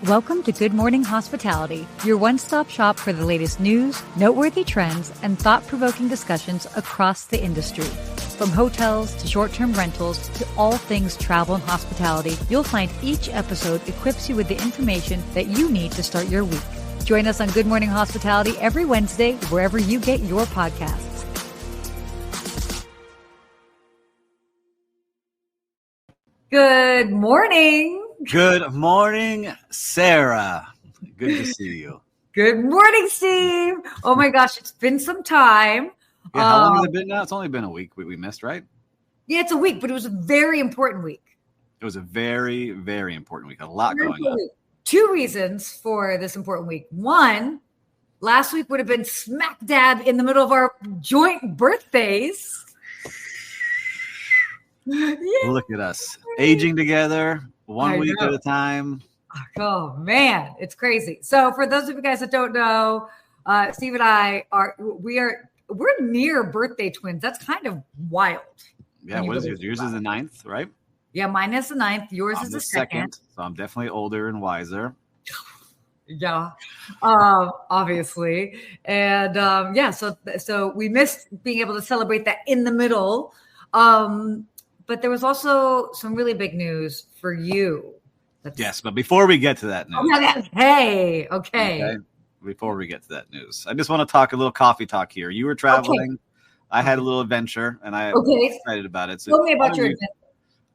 Welcome to Good Morning Hospitality, your one-stop shop for the latest news, noteworthy trends, and thought-provoking discussions across the industry. From hotels to short-term rentals to all things travel and hospitality, you'll find each episode equips you with the information that you need to start your week. Join us on Good Morning Hospitality every Wednesday, wherever you get your podcasts. Good morning. Good morning, Sarah. Good to see you. Good morning, Steve. Oh my gosh, it's been some time. Yeah, how long has it been now? It's only been a week we missed, right? Yeah, it's a week, but it was a very important week. It was a very, very important week. A lot going on. Two reasons for this important week. One, last week would have been smack dab in the middle of our joint birthdays. Yeah. Look at us aging together, one week at a time. Oh man, it's crazy. So for those of you guys that don't know, Steve and I we're near birthday twins. That's kind of wild. Yeah, what is yours? Yours is the 9th, right? Yeah, mine is the 9th. Yours is the 2nd. So I'm definitely older and wiser. Yeah, obviously. And so we missed being able to celebrate that in the middle. But there was also some really big news for you. Yes, but before we get to that news. Okay. Before we get to that news, I just want to talk a little coffee talk here. You were traveling. Okay. I had a little adventure, and I'm excited about it. So tell me about your adventure.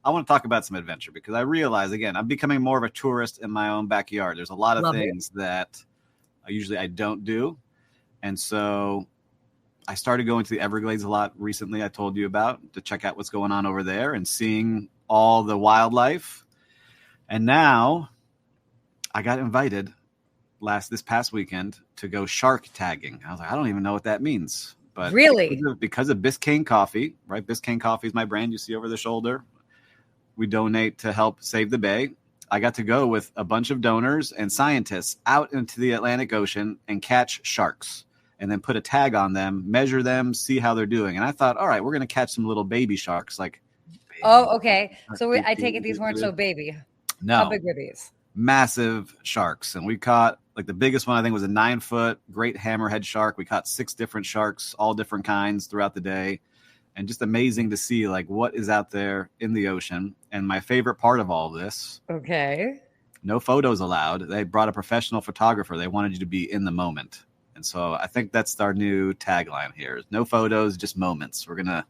I want to talk about some adventure because I realize, again, I'm becoming more of a tourist in my own backyard. There's a lot of things that I don't do. And so I started going to the Everglades a lot recently, I told you about, to check out what's going on over there and seeing all the wildlife. And now I got invited this past weekend to go shark tagging. I was like, I don't even know what that means. But really? Because of Biscayne Coffee, right? Biscayne Coffee is my brand you see over the shoulder. We donate to help save the bay. I got to go with a bunch of donors and scientists out into the Atlantic Ocean and catch sharks and then put a tag on them, measure them, see how they're doing. And I thought, all right, we're going to catch some little baby sharks. Okay. So I take it these weren't so baby. No. How big were these? Massive sharks. And we caught, the biggest one I think was a 9-foot great hammerhead shark. We caught 6 different sharks, all different kinds throughout the day. And just amazing to see what is out there in the ocean. And my favorite part of all this. Okay. No photos allowed. They brought a professional photographer. They wanted you to be in the moment. And so I think that's our new tagline here. No photos, just moments. We're gonna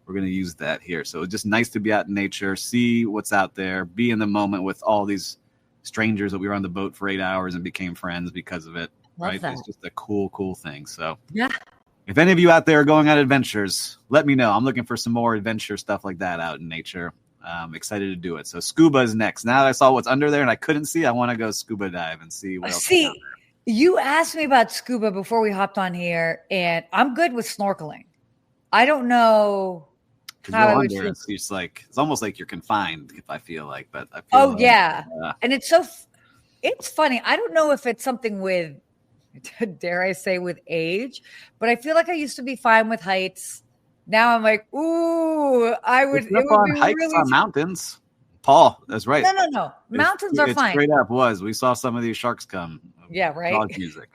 use that here. So it's just nice to be out in nature, see what's out there, be in the moment with all these strangers that we were on the boat for 8 hours and became friends because of it. Love that. It's just a cool thing. So yeah. If any of you out there are going on adventures, let me know. I'm looking for some more adventure stuff like that out in nature. I'm excited to do it. So scuba is next. Now that I saw what's under there and I couldn't see, I want to go scuba dive and see what else is out there. You asked me about scuba before we hopped on here, and I'm good with snorkeling. I don't know how I would feel. It's almost like you're confined, if I feel like. But I feel and it's funny. I don't know if it's something with, dare I say, with age, but I feel like I used to be fine with heights. Now I'm like, ooh, I would. It would be heights really on mountains. Paul, that's right. No. Mountains are fine. Straight up we saw some of these sharks come. Yeah, right. Dog music.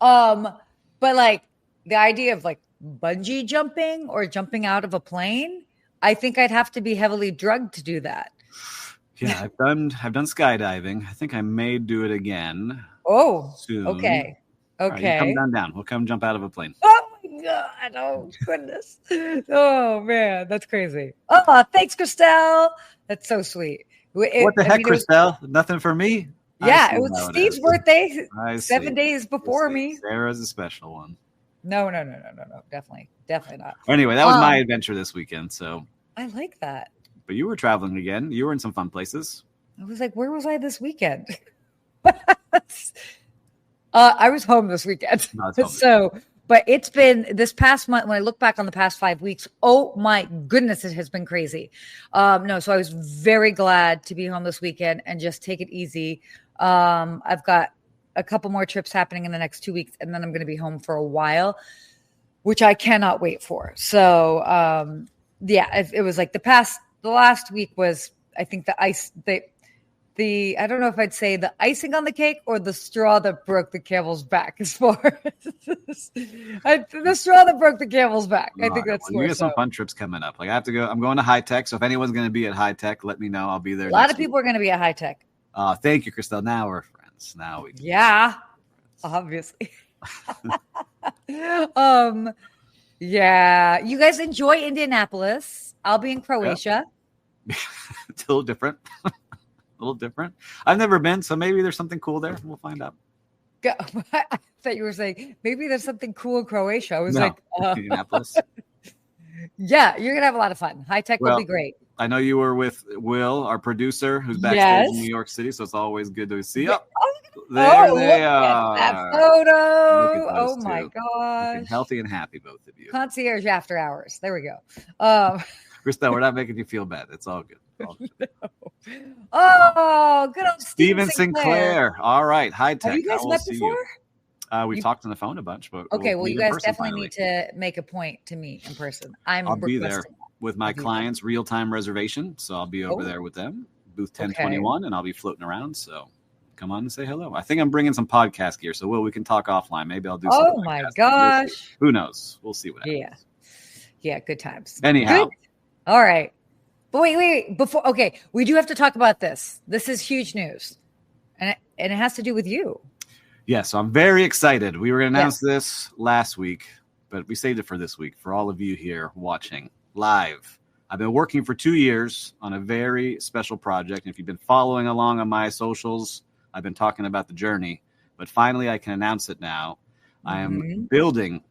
But the idea of bungee jumping or jumping out of a plane, I think I'd have to be heavily drugged to do that. Yeah, I've done skydiving. I think I may do it again. Oh, soon. Okay. Right, come down. We'll come jump out of a plane. Oh my God! Oh goodness! Oh man, that's crazy. Oh, thanks, Christelle. That's so sweet. What the heck, Christelle? Nothing for me? Yeah, it was Steve's birthday 7 days before me. Sarah's a special one. No. Definitely not. Anyway, that was my adventure this weekend. So I like that. But you were traveling again. You were in some fun places. I was like, where was I this weekend? I was home this weekend. But it's been this past month, when I look back on the past 5 weeks, oh my goodness, it has been crazy. So I was very glad to be home this weekend and just take it easy. I've got a couple more trips happening in the next 2 weeks, and then I'm going to be home for a while, which I cannot wait for. So, it was like the last week was, I think the I don't know if I'd say the icing on the cake or the straw that broke the camel's back as far as the straw that broke the camel's back. I think that's you get some fun trips coming up. Like I have to go. I'm going to High Tech. So if anyone's going to be at High Tech, let me know. I'll be there. A lot of people are going to be at High Tech. Thank you, Christelle. Now we're friends. Now we. Yeah, obviously. Yeah. You guys enjoy Indianapolis. I'll be in Croatia. Yeah. It's a little different. A little different. I've never been, so maybe there's something cool there. We'll find out. I thought you were saying maybe there's something cool in Croatia. I was like, Indianapolis. Yeah, you're gonna have a lot of fun. High Tech will be great. I know you were with Will, our producer, who's backstage in New York City, so it's always good to see. There they are. That photo. Oh my gosh. Looking healthy and happy, both of you. Concierge after hours. There we go. Christelle, we're not making you feel bad. It's all good. No. Oh, good old Steven Sinclair. All right, High Tech. Have you guys met before? We've talked on the phone a bunch, but okay. Well, you guys definitely need to make a point to meet in person. I'll be there with my clients, real-time reservation. So I'll be over there with them, booth 1021, and I'll be floating around. So come on and say hello. I think I'm bringing some podcast gear, so we can talk offline. Maybe I'll do. Oh my gosh! Who knows? We'll see what happens. Yeah. Good times. Anyhow, good. All right. But wait. We do have to talk about this. This is huge news, and it has to do with you. Yeah, so I'm very excited. We were going to announce this last week, but we saved it for this week for all of you here watching live. I've been working for 2 years on a very special project. And if you've been following along on my socials, I've been talking about the journey, but finally I can announce it now. I am building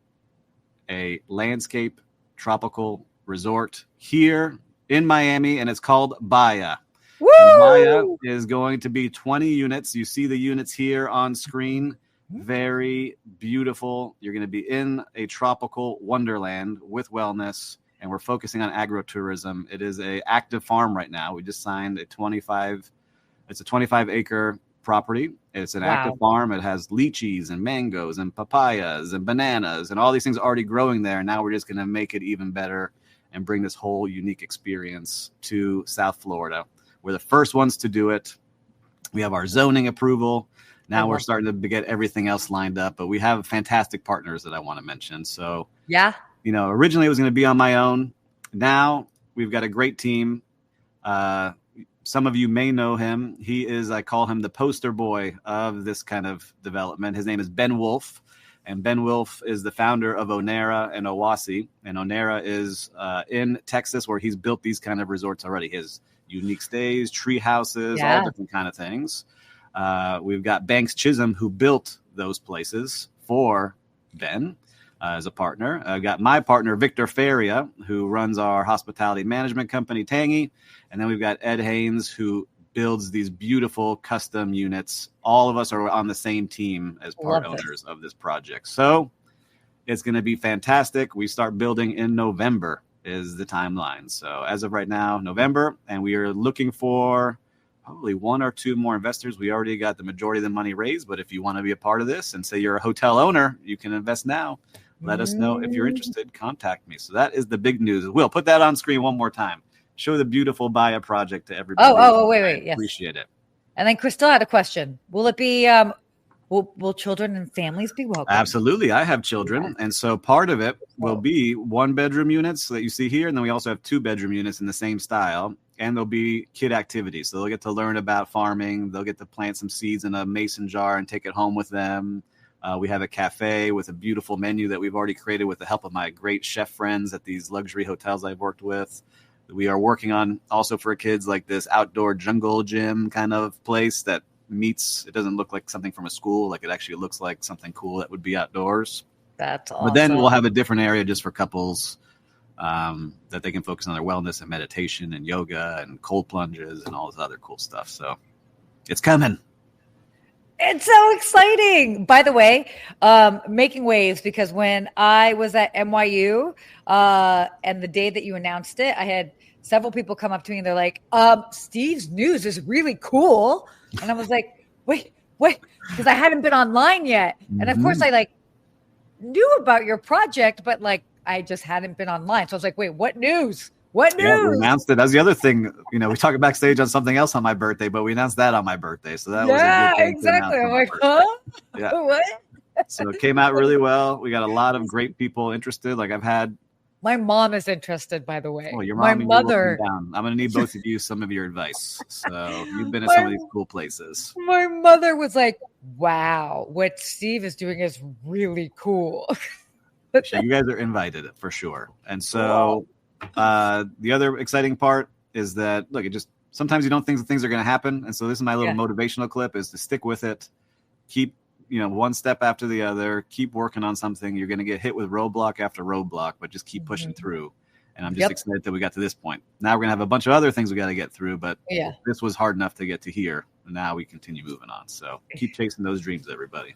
a landscape tropical resort here in Miami, and it's called Bahia. Bahia is going to be 20 units. You see the units here on screen. Very beautiful. You're going to be in a tropical wonderland with wellness, and we're focusing on agrotourism. It is an active farm right now. We just signed a 25-acre property. It's an active farm. It has lychees and mangoes and papayas and bananas and all these things already growing there. Now we're just going to make it even better and bring this whole unique experience to South Florida. We're the first ones to do it. We have our zoning approval. Now we're starting to get everything else lined up, but we have fantastic partners that I want to mention. So, originally it was going to be on my own. Now we've got a great team. Some of you may know him. I call him the poster boy of this kind of development. His name is Ben Wolf. And Ben Wolf is the founder of Onera and Owasi. And Onera is in Texas, where he's built these kind of resorts already. His unique stays, tree houses, all different kind of things. We've got Banks Chisholm, who built those places for Ben as a partner. I've got my partner, Victor Feria, who runs our hospitality management company, Tangy. And then we've got Ed Haynes, who builds these beautiful custom units. All of us are on the same team as part owners of this project. So it's going to be fantastic. We start building in November is the timeline. So as of right now, November, and we are looking for probably one or two more investors. We already got the majority of the money raised, but if you want to be a part of this and say you're a hotel owner, you can invest now. Let us know if you're interested. Contact me. So that is the big news. We'll put that on screen one more time. Show the beautiful Bahia project to everybody. Wait. Yes. Appreciate it. And then Christelle had a question. Will it be, will children and families be welcome? Absolutely. I have children. And so part of it will be 1-bedroom units that you see here. And then we also have 2-bedroom units in the same style. And there'll be kid activities. So they'll get to learn about farming. They'll get to plant some seeds in a mason jar and take it home with them. We have a cafe with a beautiful menu that we've already created with the help of my great chef friends at these luxury hotels I've worked with. We are working on also for kids like this outdoor jungle gym kind of place that meets. It doesn't look like something from a school. Like it actually looks like something cool that would be outdoors. That's awesome. But then we'll have a different area just for couples that they can focus on their wellness and meditation and yoga and cold plunges and all this other cool stuff. So it's coming. It's so exciting. By the way, making waves, because when I was at NYU and the day that you announced it, I had several people come up to me and they're like, Steve's news is really cool. And I was like, wait, because I hadn't been online yet. And of course I knew about your project, but I just hadn't been online. So I was like, wait, what news? What news? Yeah, we announced it. That was the other thing. We talked backstage on something else on my birthday, but we announced that on my birthday. So that was a good thing exactly. to I'm like, huh? Yeah. What? So it came out really well. We got a lot of great people interested. Like I've had. My mom is interested, by the way. Oh, your my mom mother. I'm going to need both of you some of your advice. So you've been at some of these cool places. My mother was like, wow, what Steve is doing is really cool. So you guys are invited for sure. And so the other exciting part is that, look, sometimes you don't think that things are going to happen. And so this is my little motivational clip, is to stick with it. Keep, one step after the other, keep working on something. You're going to get hit with roadblock after roadblock, but just keep pushing through. And I'm just excited that we got to this point. Now we're going to have a bunch of other things we got to get through, but this was hard enough to get to here. And now we continue moving on. So keep chasing those dreams, everybody.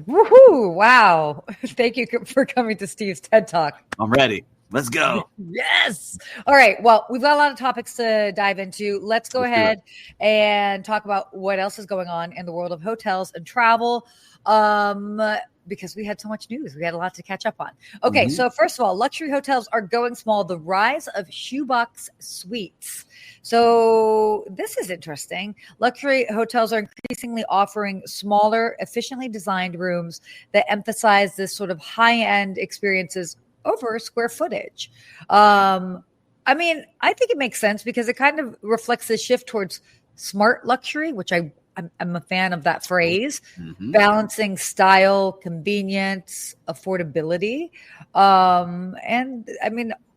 Woohoo! Wow. Thank you for coming to Steve's TED Talk. I'm ready. Let's go. Yes. All right. Well, we've got a lot of topics to dive into. Let's go ahead and talk about what else is going on in the world of hotels and travel. Because we had so much news. We had a lot to catch up on. Okay. So first of all, luxury hotels are going small. The rise of shoebox suites. So this is interesting. Luxury hotels are increasingly offering smaller, efficiently designed rooms that emphasize this sort of high-end experiences over square footage. I think it makes sense because it kind of reflects the shift towards smart luxury, which I'm a fan of that phrase, balancing style, convenience, affordability.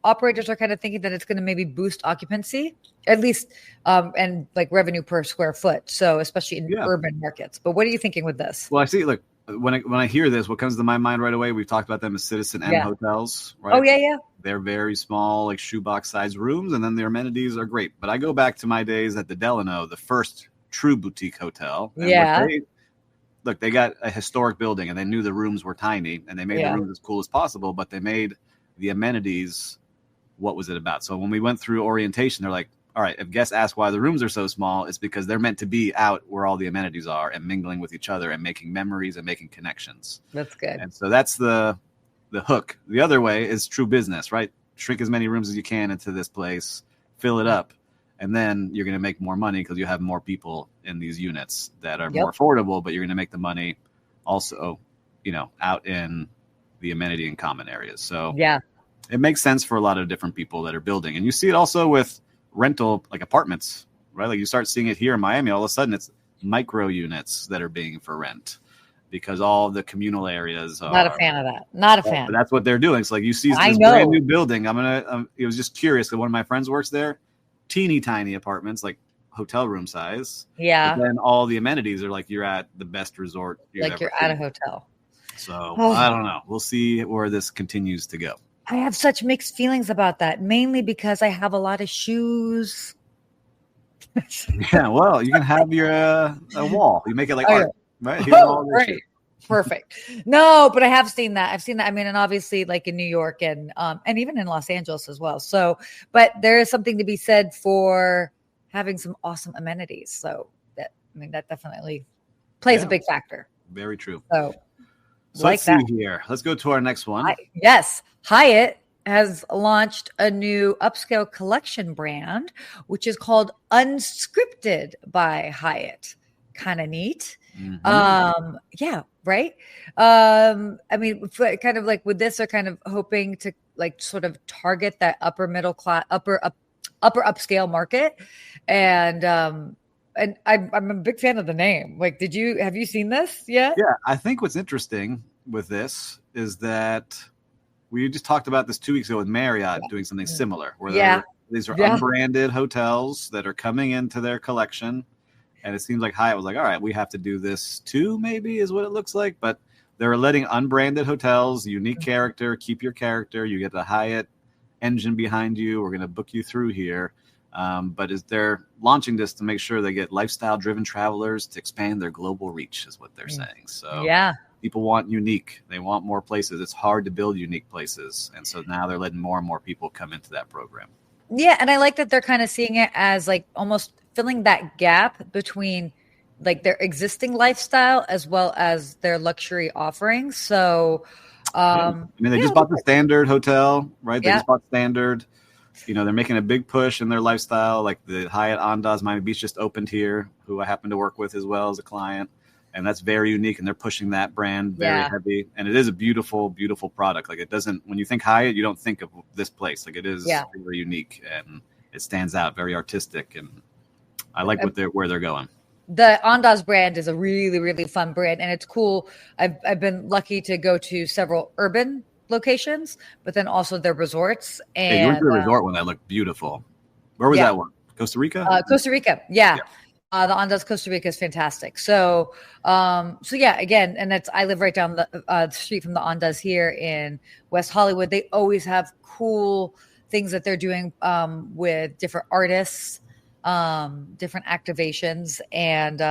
Operators are kind of thinking that it's going to maybe boost occupancy, at least, and like revenue per square foot. So especially in urban markets. But what are you thinking with this? Well, I see, look, when I hear this, what comes to my mind right away, we've talked about them as Citizen M hotels, right? Oh, yeah. They're very small, like shoebox sized rooms, and then their amenities are great. But I go back to my days at the Delano, the first true boutique hotel. And they got a historic building, and they knew the rooms were tiny, and they made the rooms as cool as possible, but they made the amenities, what was it about? So when we went through orientation, they're like, all right, if guests ask why the rooms are so small, it's because they're meant to be out where all the amenities are and mingling with each other and making memories and making connections. That's good. And so that's the hook. The other way is true business, right? Shrink as many rooms as you can into this place, fill it up, and then you're going to make more money because you have more people in these units that are more affordable, but you're going to make the money also, out in the amenity and common areas. So it makes sense for a lot of different people that are building. And you see it also with rental, like apartments, right? Like you start seeing it here in Miami, all of a sudden it's micro units that are being for rent because all the communal areas are. Not a fan of that. Not a fan. But that's what they're doing. So like you see this brand new building. It was just curious that one of my friends works there, teeny tiny apartments, like hotel room size. Yeah. But then all the amenities are like you're at the best resort. You're at a hotel. So I don't know. We'll see where this continues to go. I have such mixed feelings about that, mainly because I have a lot of shoes. Yeah, well, you can have your a wall. You make it like art, right? Right. Perfect. No, but I have seen that. I've seen that. I mean, and obviously like in New York and even in Los Angeles as well. So, but there is something to be said for having some awesome amenities. So that definitely plays a big factor. Very true. So let's see here. Let's go to our next one. Yes. Hyatt has launched a new upscale collection brand, which is called Unscripted by Hyatt. Kind of neat. Yeah, right. Kind of like with this, they're kind of hoping to like sort of target that upper middle class, upper upscale market. And I'm a big fan of the name. Like, have you seen this yet? Yeah, I think what's interesting with this is that we just talked about this 2 weeks ago with Marriott doing something similar, where these are unbranded hotels that are coming into their collection. And it seems like Hyatt was like, all right, we have to do this too, maybe is what it looks like. But they're letting unbranded hotels, unique character, keep your character. You get the Hyatt engine behind you. We're going to book you through here. But they're launching this to make sure they get lifestyle-driven travelers to expand their global reach is what they're saying. So people want unique. They want more places. It's hard to build unique places. And so now they're letting more and more people come into that program. Yeah, and I like that they're kind of seeing it as like almost filling that gap between like their existing lifestyle as well as their luxury offerings. So, they just bought the Standard Hotel, right? They just bought Standard. they're making a big push in their lifestyle. Like the Hyatt Andaz Miami Beach just opened here, who I happen to work with as well as a client. And that's very unique. And they're pushing that brand very heavy. And it is a beautiful, beautiful product. Like it doesn't, when you think Hyatt, you don't think of this place. Like it is very unique and it stands out, very artistic. And I like where they're going. The Andaz brand is a really, really fun brand. And it's cool. I've been lucky to go to several urban locations, but then also their resorts. And you went to the resort one that looked beautiful. Where was that one? Costa Rica? Costa Rica. Yeah. The Andaz Costa Rica is fantastic. So again, and I live right down the street from the Andaz here in West Hollywood. They always have cool things that they're doing with different artists, different activations. And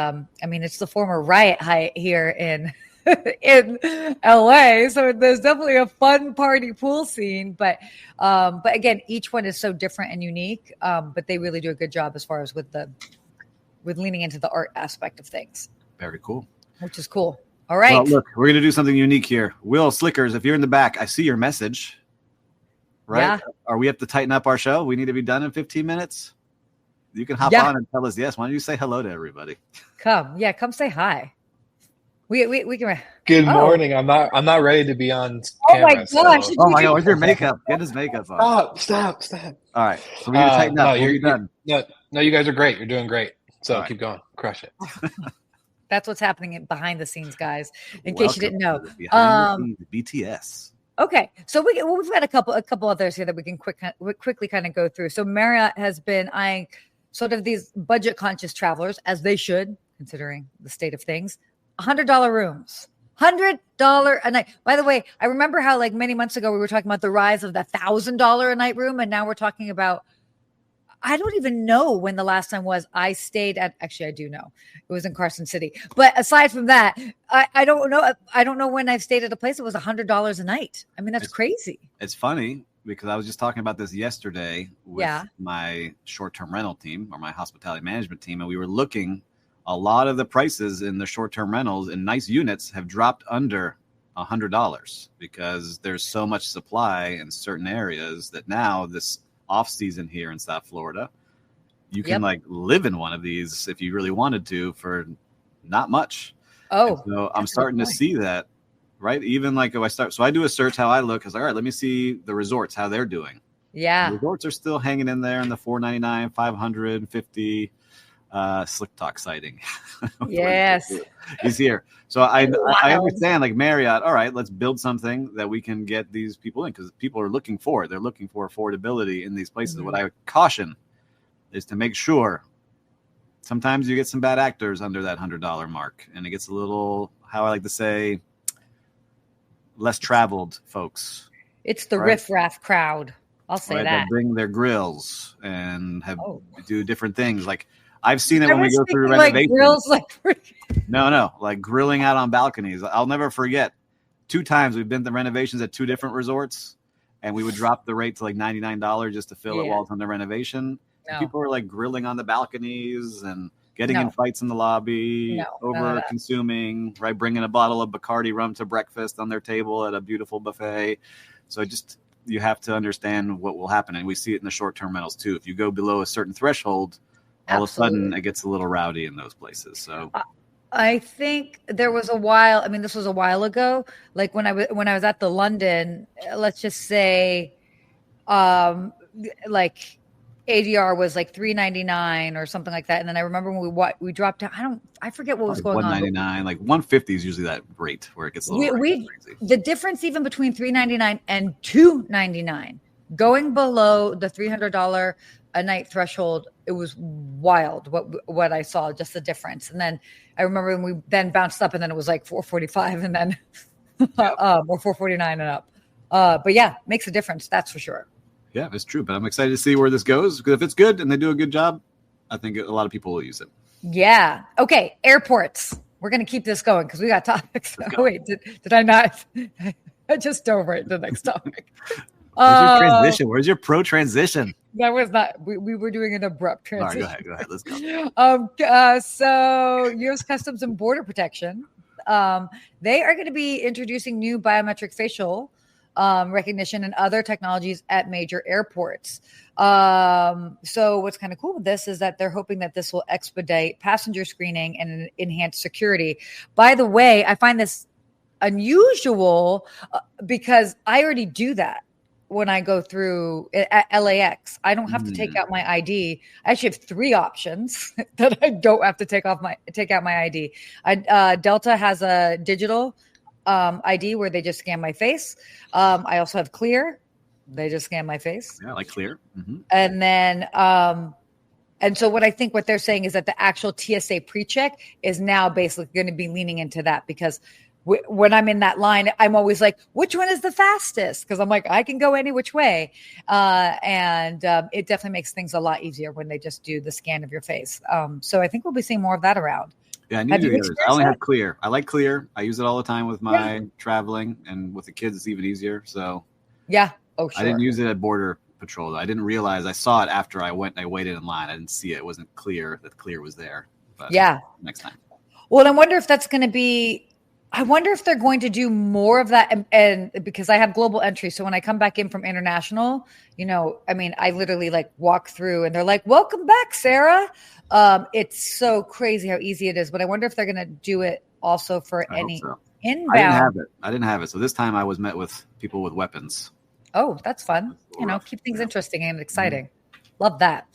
it's the former Riot Hyatt here in LA. So there's definitely a fun party pool scene, but again, each one is so different and unique. But they really do a good job as far as with leaning into the art aspect of things. Very cool. Which is cool. All right. Well, look, we're going to do something unique here. Will Slickers, if you're in the back, I see your message, right? Yeah. Are we have to tighten up our show? We need to be done in 15 minutes. You can hop on and tell us yes. Why don't you say hello to everybody? Come say hi. We can. Good morning. I'm not ready to be on camera. Oh my gosh! Oh my god! Where's your makeup? Get his makeup on. Stop! All right, so we need to tighten up. You're done. No, you guys are great. You're doing great. So keep going. Crush it. That's what's happening behind the scenes, guys. In case you didn't know. Behind the scenes, BTS. Okay, so we've got a couple others here that we can quickly kind of go through. So Marriott has been eyeing sort of these budget conscious travelers, as they should, considering the state of things. $100 rooms, $100 a night. By the way, I remember how like many months ago we were talking about the rise of the $1,000 a night room, and now we're talking about. I don't even know when the last time was I stayed at. Actually, I do know it was in Carson City. But aside from that, I don't know. I don't know when I've stayed at a place that was $100 a night. I mean, that's crazy. It's funny because I was just talking about this yesterday with my short-term rental team or my hospitality management team, and we were looking. A lot of the prices in the short-term rentals in nice units have dropped under $100 because there's so much supply in certain areas that now this off season here in South Florida, you can like live in one of these if you really wanted to for not much. Oh, and so I'm starting to see that, right? Even like if I do a search, how I look is like, all right, let me see the resorts, how they're doing. Yeah. The resorts are still hanging in there in the $499, $550. Slick Talk sighting. Yes. He's here. So I understand like Marriott, all right, let's build something that we can get these people in because people are looking for it. They're looking for affordability in these places. Mm-hmm. What I would caution is to make sure sometimes you get some bad actors under that $100 mark and it gets a little, how I like to say, less traveled folks. It's the riffraff crowd. I'll say that. They bring their grills and do different things like I've seen it when we go through renovations. Grills, No, like grilling out on balconies. I'll never forget 2 times we've been to renovations at 2 different resorts, and we would drop the rate to like $99 just to fill it while it's on the renovation. No. People were like grilling on the balconies and getting in fights in the lobby, over consuming, right? Bringing a bottle of Bacardi rum to breakfast on their table at a beautiful buffet. So you have to understand what will happen, and we see it in the short-term rentals too. If you go below a certain threshold. All of a sudden, it gets a little rowdy in those places. So, I think there was a while. I mean, this was a while ago. Like when I was at the London, let's just say, like ADR was like $399 or something like that. And then I remember when we dropped down. I forget what was going on. $199, like $150 is usually that rate where it gets a little crazy. The difference even between $399 and $299, going below the $300 a night threshold, it was wild what I saw, just the difference. And then I remember when we then bounced up and then it was like $445 and then or $449 and up. But yeah, makes a difference. That's for sure. Yeah, it's true. But I'm excited to see where this goes because if it's good and they do a good job, I think a lot of people will use it. Yeah. Okay. Airports. We're going to keep this going because we got topics. Oh, wait, did I not? I just dove right to the next topic. Where's your transition? Where's your pro transition? That was not. We were doing an abrupt transition. All right, go ahead. Let's go. So U.S. Customs and Border Protection, they are going to be introducing new biometric facial recognition and other technologies at major airports. So what's kind of cool with this is that they're hoping that this will expedite passenger screening and enhance security. By the way, I find this unusual because I already do that. When I go through at LAX, I don't have to take out my ID. I actually have 3 options that I don't have to take out my ID. Delta has a digital ID where they just scan my face. I also have Clear. They just scan my face. Yeah, like Clear. Mm-hmm. And then, and so what they're saying is that the actual TSA pre-check is now basically going to be leaning into that because when I'm in that line, I'm always like, which one is the fastest? Because I'm like, I can go any which way. And it definitely makes things a lot easier when they just do the scan of your face. So I think we'll be seeing more of that around. Yeah, I need to do the I only have Clear. I like Clear. I use it all the time with my traveling, and with the kids, it's even easier. So yeah. Oh, sure. I didn't use it at Border Patrol, though. I didn't realize. I saw it after I went and I waited in line. I didn't see it. It wasn't clear that Clear was there. But next time. Well, I wonder if that's going to be – I wonder if they're going to do more of that. And because I have global entry. So when I come back in from international, I literally like walk through and they're like, welcome back, Sarah. It's so crazy how easy it is. But I wonder if they're going to do it also for any inbound. I didn't have it. So this time I was met with people with weapons. Oh, that's fun. Keep things interesting and exciting. Love that.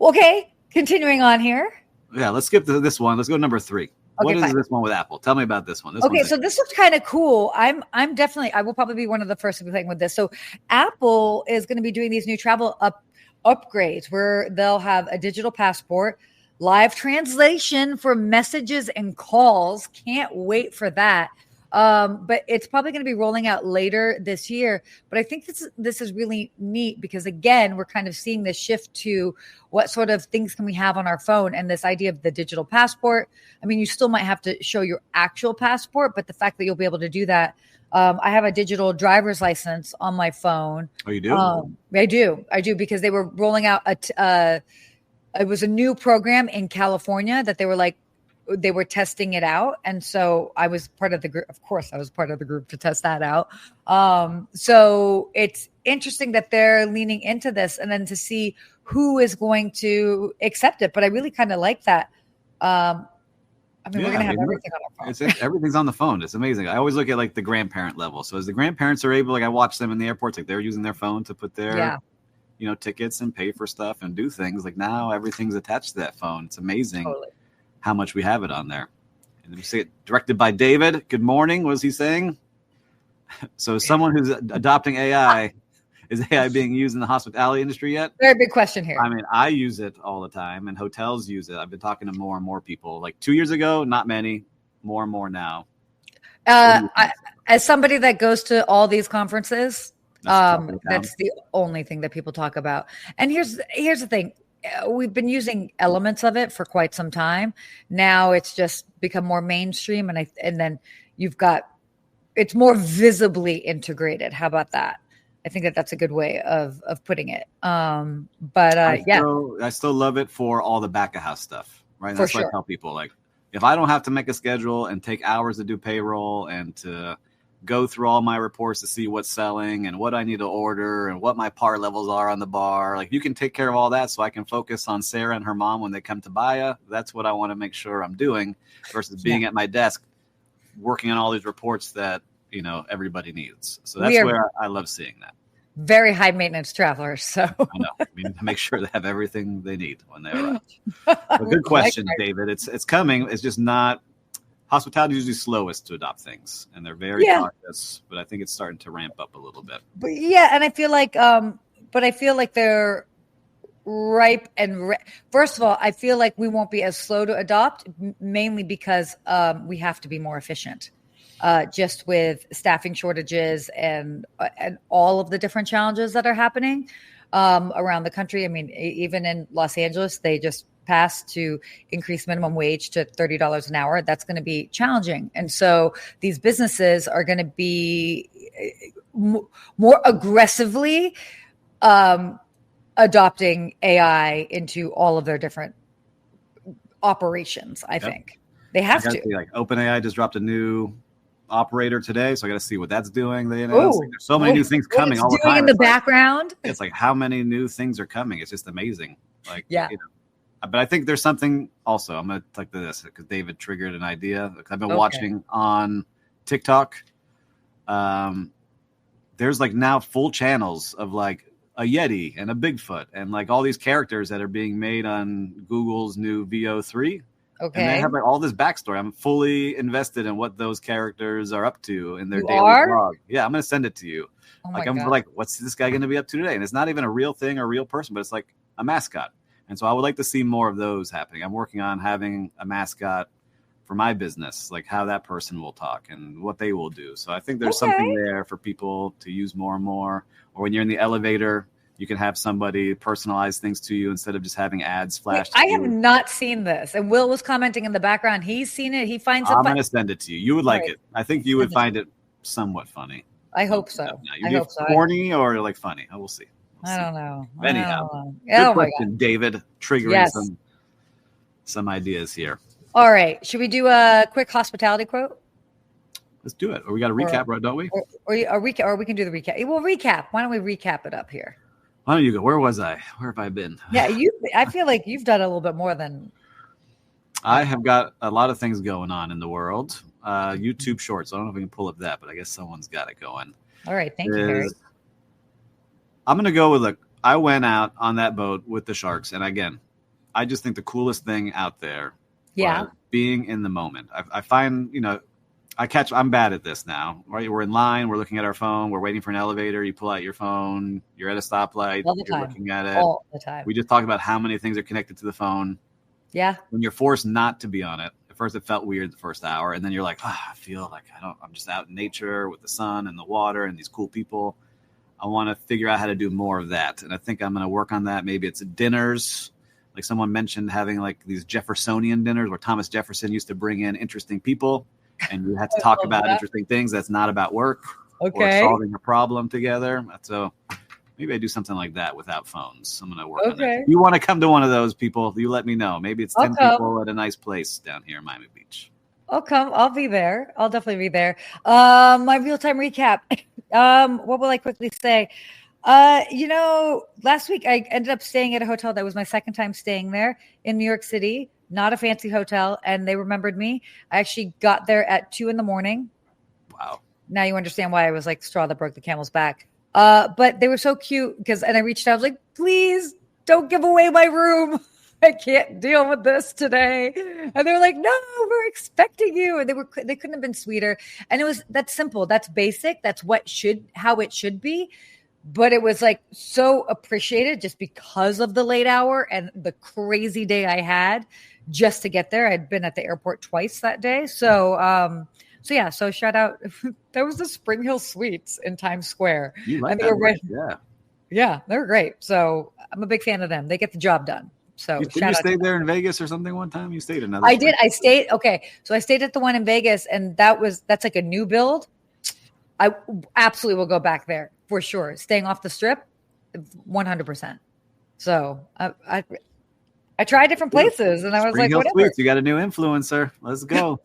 Okay. Continuing on here. Yeah. Let's skip to this one. Let's go to number 3. Okay, what is this one with Apple? Tell me about this one. So this looks kind of cool. I will probably be one of the first to be playing with this. So Apple is going to be doing these new travel upgrades where they'll have a digital passport, live translation for messages and calls. Can't wait for that. But it's probably going to be rolling out later this year. But I think this is really neat because, again, we're kind of seeing this shift to what sort of things can we have on our phone, and this idea of the digital passport. I mean, you still might have to show your actual passport, but the fact that you'll be able to do that. I have a digital driver's license on my phone. Oh, you do? I do because they were rolling out it was a new program in California that they were testing it out. And so I was part of the group. Of course, I was part of the group to test that out. So it's interesting that they're leaning into this and then to see who is going to accept it. But I really kind of like that. We're going to have everything on our phone. Everything's on the phone. It's amazing. I always look at like the grandparent level. So as the grandparents are able, like I watch them in the airports, like they're using their phone to put their, tickets and pay for stuff and do things. Like now everything's attached to that phone. It's amazing. Totally. How much we have it on there. And we see it directed by David. Good morning. What was he saying? So someone who's adopting AI, is AI being used in the hospitality industry yet? Very big question here. I mean, I use it all the time and hotels use it. I've been talking to more and more people. Like 2 years ago, not many, more and more now. As somebody that goes to all these conferences, that's the only thing that people talk about. And here's the thing. We've been using elements of it for quite some time. Now it's just become more mainstream, and then you've got it's more visibly integrated. How about that? I think that's a good way of putting it. I still love it for all the back of house stuff, right? That's what I tell people. Like, if I don't have to make a schedule and take hours to do payroll and to go through all my reports to see what's selling and what I need to order and what my par levels are on the bar. Like, you can take care of all that so I can focus on Sarah and her mom when they come to Baya. That's what I want to make sure I'm doing versus being at my desk working on all these reports that, everybody needs. So that's where I love seeing that. Very high maintenance travelers. So I know. We need to make sure they have everything they need when they arrive. But good question, David. It's coming. It's just not. Hospitality is usually slowest to adopt things, and they're very cautious. But I think it's starting to ramp up a little bit. But and I feel like, they're ripe and first of all, I feel like we won't be as slow to adopt, mainly because we have to be more efficient, just with staffing shortages and all of the different challenges that are happening around the country. I mean, even in Los Angeles, they just passed to increase minimum wage to $30 an hour. That's going to be challenging. And so these businesses are going to be more aggressively adopting AI into all of their different operations. I think they have to. Like OpenAI just dropped a new operator today, so I got to see what that's doing. You know, like there's so many new things coming all the time. In the background, it's like how many new things are coming. It's just amazing. Like, yeah. You know, but I think there's something also. I'm gonna like this because David triggered an idea. I've been watching on TikTok. There's like now full channels of like a Yeti and a Bigfoot and like all these characters that are being made on Google's new VO3. Okay. And they have like all this backstory. I'm fully invested in what those characters are up to in their daily vlog. Yeah, I'm gonna send it to you. Like I'm like, what's this guy gonna be up to today? And it's not even a real thing or a real person, but it's like a mascot. And so I would like to see more of those happening. I'm working on having a mascot for my business, like how that person will talk and what they will do. So I think there's something there for people to use more and more. Or when you're in the elevator, you can have somebody personalize things to you instead of just having ads flash. I have not seen this. And Will was commenting in the background. He's seen it. He finds it. I'm going to send it to you. You would like it. I think you would find it somewhat funny. I hope so. I hope so. Corny or like funny? We'll see. I don't know. Anyhow, good question, David. Triggering some ideas here. All right. Should we do a quick hospitality quote? Let's do it. Or we got to recap, right? Don't we? Or we can do the recap. We'll recap. Why don't we recap it up here? Why don't you go? Where was I? Where have I been? Yeah, I feel like you've done a little bit more than. I have got a lot of things going on in the world. YouTube Shorts. I don't know if we can pull up that, but I guess someone's got it going. All right. Thank you, Harry. I'm going to go with I went out on that boat with the sharks. And again, I just think the coolest thing out there. Yeah. Being in the moment. I find, I'm bad at this now, right? We're in line. We're looking at our phone. We're waiting for an elevator. You pull out your phone. You're at a stoplight. You're looking at it. All the time. We just talked about how many things are connected to the phone. Yeah. When you're forced not to be on it. At first, it felt weird the first hour. And then you're like, I feel like I'm just out in nature with the sun and the water and these cool people. I want to figure out how to do more of that. And I think I'm going to work on that. Maybe it's dinners. Like someone mentioned having like these Jeffersonian dinners where Thomas Jefferson used to bring in interesting people and you had to talk about interesting things that's not about work or solving a problem together. So maybe I do something like that without phones. I'm going to work on that. If you want to come to one of those, people, you let me know. Maybe it's 10 people at a nice place down here in Miami Beach. I'll come. I'll be there. I'll definitely be there. My real-time recap. What will I quickly say? Last week I ended up staying at a hotel that was my second time staying there in New York City, not a fancy hotel. And they remembered me. I actually got there at 2 a.m. Wow. Now you understand why I was like straw that broke the camel's back. But they were so cute and I reached out, I was like, please don't give away my room. I can't deal with this today. And they were like, no, we're expecting you. And they couldn't have been sweeter. And that's simple. That's basic. That's how it should be. But it was like so appreciated just because of the late hour and the crazy day I had just to get there. I'd been at the airport twice that day. So shout out. That was the Spring Hill Suites in Times Square. You like that? Yeah, they're great. So I'm a big fan of them. They get the job done. So did you stay there in Vegas or something one time? You stayed another. I did. I stayed. Okay. So I stayed at the one in Vegas and that's like a new build. I absolutely will go back there for sure. Staying off the strip, 100%. So I tried different places and I was like, whatever. Suites, you got a new influencer. Let's go.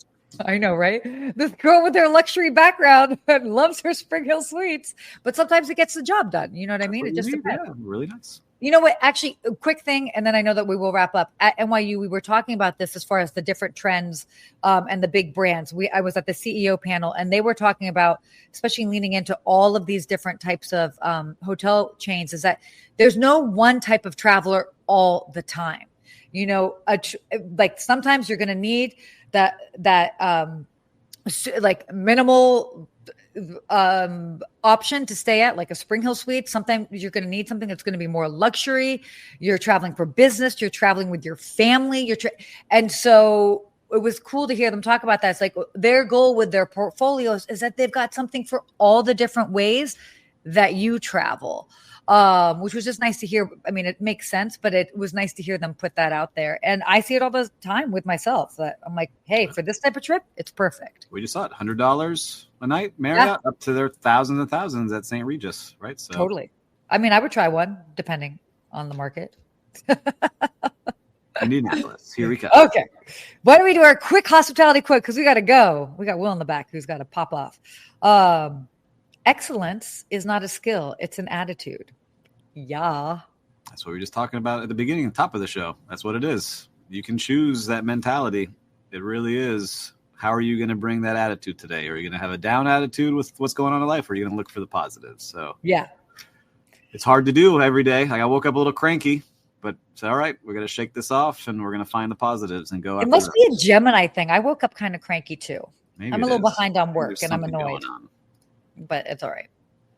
I know, right? This girl with her luxury background loves her Spring Hill Suites, but sometimes it gets the job done. You know what I mean? It just depends. Yeah, really nice. You know what? Actually, a quick thing, and then I know that we will wrap up. At NYU, we were talking about this as far as the different trends and the big brands. I was at the CEO panel, and they were talking about, especially leaning into all of these different types of hotel chains, is that there's no one type of traveler all the time. Like sometimes you're going to need that like minimal option to stay at, like a Spring Hill Suite. Sometimes you're going to need something that's going to be more luxury. You're traveling for business. You're traveling with your family. And so it was cool to hear them talk about that. It's like their goal with their portfolios is that they've got something for all the different ways that you travel. Which was just nice to hear. I mean, it makes sense, but it was nice to hear them put that out there. And I see it all the time with myself that I'm like, hey, for this type of trip, it's perfect. We just saw it, $100 a night, Marriott, up to their thousands and thousands at St. Regis, right? So totally. I mean, I would try one depending on the market. Indianapolis. Here we go. Okay. Why don't we do our quick hospitality quote? Because we got to go. We got Will in the back who's got to pop off. Excellence is not a skill. It's an attitude. Yeah. That's what we were just talking about at the beginning, top of the show. That's what it is. You can choose that mentality. It really is. How are you going to bring that attitude today? Are you going to have a down attitude with what's going on in life? Or are you going to look for the positives? So yeah, it's hard to do every day. Like I woke up a little cranky, but it's all right. We're going to shake this off and we're going to find the positives and go. It must be a Gemini thing. I woke up kind of cranky too. Maybe I'm a little behind on work and I'm annoyed, but it's all right.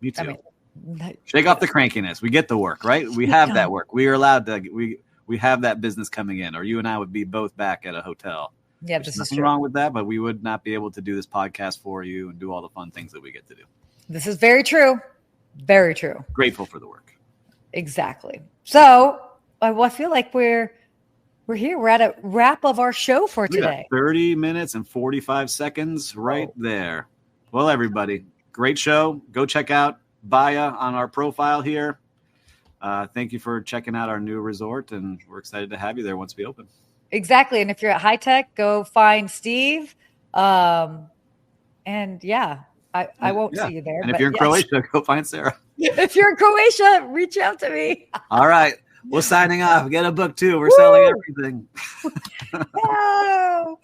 Me too. Shake off the crankiness. We get the work, right? We have that work. We are allowed to. We have that business coming in, or you and I would be both back at a hotel. Yeah, this is nothing true. wrong with that, but we would not be able to do this podcast for you and do all the fun things that we get to do. This is very true. Very true. Grateful for the work. Exactly. So, I feel like we're here. We're at a wrap of our show for today. 30 minutes and 45 seconds right there. Well, everybody, great show. Go check out Baya on our profile here. Thank you for checking out our new resort, and we're excited to have you there once we open. Exactly. And if you're at High Tech, go find Steve. And yeah, I won't see you there. And if you're in Croatia, go find Sarah. If you're in Croatia, reach out to me. All right. We're signing off. Get a book too. We're selling everything. No.